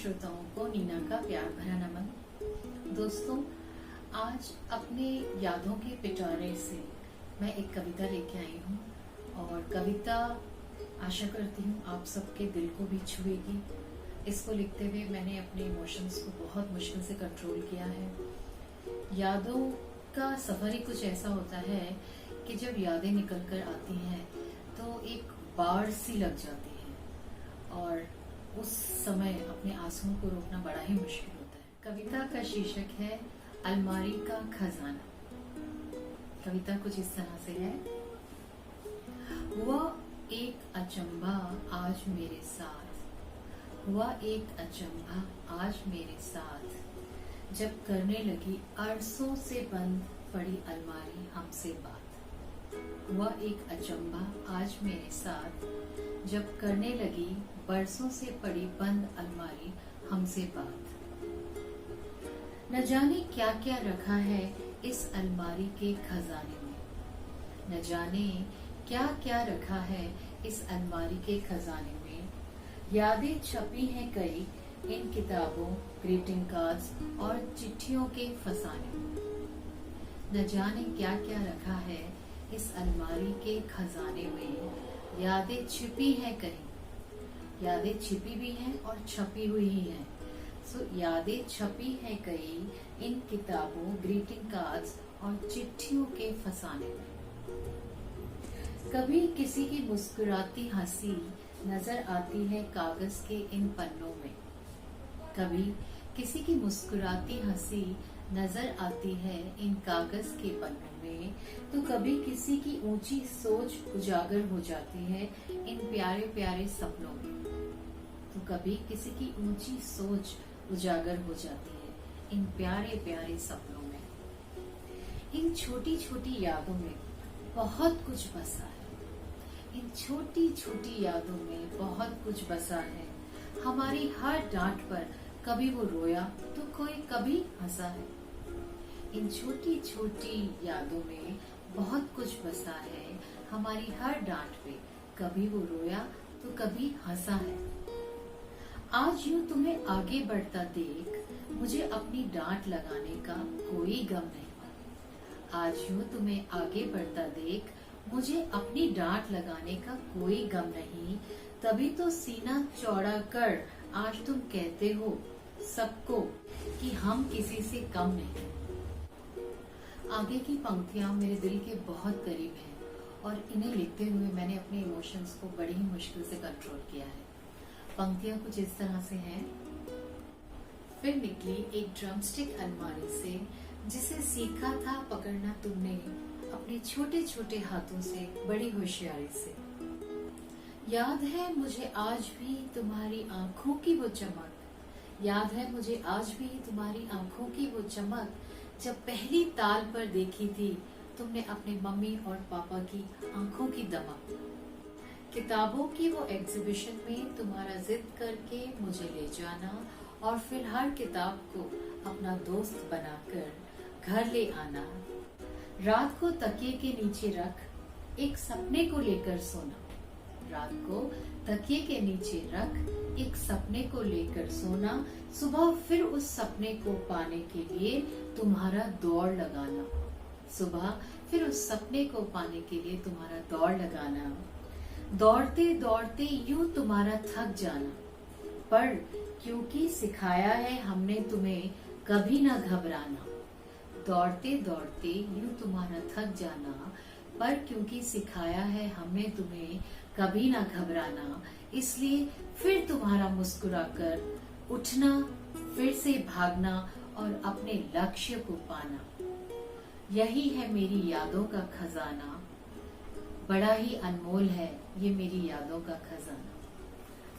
श्रोताओं को नीना का प्यार भरा नमन। दोस्तों, आज अपने यादों के पिटारे से मैं एक कविता लेके आई हूँ और कविता आशा करती हूँ आप सबके दिल को भी छुएगी। इसको लिखते हुए मैंने अपने इमोशंस को बहुत मुश्किल से कंट्रोल किया है। यादों का सफर ही कुछ ऐसा होता है कि जब यादें निकल कर आती हैं तो एक बाढ़ सी लग जाती है और उस समय अपने आंसुओं को रोकना बड़ा ही मुश्किल होता है। कविता का शीर्षक है अलमारी का खजाना। कविता कुछ इस तरह से है। हुआ एक अचंभा आज मेरे साथ, हुआ एक अचंभा आज मेरे साथ, जब करने लगी अरसों से बंद पड़ी अलमारी हमसे बात। हुआ एक अचंभा आज मेरे साथ, जब करने लगी बरसों से पड़ी बंद अलमारी हमसे बात। न जाने क्या क्या रखा है इस अलमारी के खजाने में, न जाने क्या क्या रखा है इस अलमारी के खजाने में। यादें छपी हैं कई इन किताबों, ग्रीटिंग कार्ड्स और चिट्ठियों के फसाने में। न जाने क्या क्या रखा है इस अलमारी के खजाने में। यादें छिपी हैं कहीं, यादें छिपी भी हैं और छपी हुई ही हैं। सो यादें छपी हैं कई इन किताबों, ग्रीटिंग कार्ड्स और चिट्ठियों के फसाने में। कभी किसी की मुस्कुराती हंसी नजर आती है कागज के इन पन्नों में। कभी किसी की मुस्कुराती हंसी नजर आती है इन कागज के पन्नों में, तो कभी किसी की ऊंची सोच उजागर हो जाती है इन प्यारे प्यारे सपनों में। तो कभी किसी की ऊंची सोच उजागर हो जाती है इन प्यारे प्यारे सपनों में। इन छोटी छोटी यादों में बहुत कुछ बसा है, इन छोटी छोटी यादों में बहुत कुछ बसा है। हमारी हर डांट पर कभी वो रोया तो कोई कभी हंसा है। इन छोटी छोटी यादों में बहुत कुछ बसा है। हमारी हर डांट पे कभी वो रोया तो कभी हंसा है। आज यूं तुम्हें आगे बढ़ता देख मुझे अपनी डांट लगाने का कोई गम नहीं। आज यूं तुम्हें आगे बढ़ता देख मुझे अपनी डांट लगाने का कोई गम नहीं। तभी तो सीना चौड़ा कर आज तुम कहते हो सबको कि हम किसी से कम नहीं। आगे की पंक्तियां मेरे दिल के बहुत करीब हैं और इन्हें लिखते हुए मैंने अपने इमोशंस को बड़ी ही मुश्किल से कंट्रोल किया है। पंक्तियां कुछ इस तरह से हैं। फिर निकली एक ड्रमस्टिक अलमारी से, जिसे सीखा था पकड़ना तुमने अपने छोटे छोटे हाथों से बड़ी होशियारी से। याद है मुझे आज भी तुम्हारी आंखों की वो चमक, याद है मुझे आज भी तुम्हारी आंखों की वो चमक, जब पहली ताल पर देखी थी तुमने अपने मम्मी और पापा की आंखों की दमक। किताबों की वो एग्जीबिशन में तुम्हारा जिद करके मुझे ले जाना और फिर हर किताब को अपना दोस्त बनाकर घर ले आना। रात को तकिए के नीचे रख एक सपने को लेकर सोना, रात को तकिए के नीचे रख एक सपने को लेकर सोना। सुबह फिर उस सपने को पाने के लिए तुम्हारा दौड़ लगाना, सुबह फिर उस सपने को पाने के लिए तुम्हारा दौड़ लगाना। दौड़ते दौड़ते यूं तुम्हारा थक जाना, पर क्योंकि सिखाया है हमने तुम्हें कभी ना घबराना। दौड़ते दौड़ते यूं तुम्हारा थक जाना, पर क्योंकि सिखाया है हमने तुम्हें कभी ना घबराना। इसलिए फिर तुम्हारा मुस्कुराकर उठना, फिर से भागना और अपने लक्ष्य को पाना। यही है मेरी यादों का खजाना, बड़ा ही अनमोल है ये मेरी यादों का खजाना।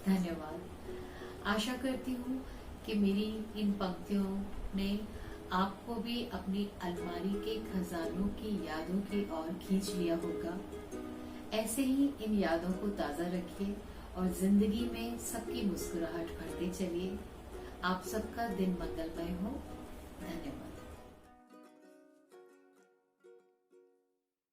धन्यवाद। आशा करती हूँ कि मेरी इन पंक्तियों ने आपको भी अपनी अलमारी के खजानों की यादों की ओर खींच लिया होगा। ऐसे ही इन यादों को ताजा रखिए और जिंदगी में सबकी मुस्कुराहट भरते चलिए। आप सबका दिन मंगलमय हो। धन्यवाद।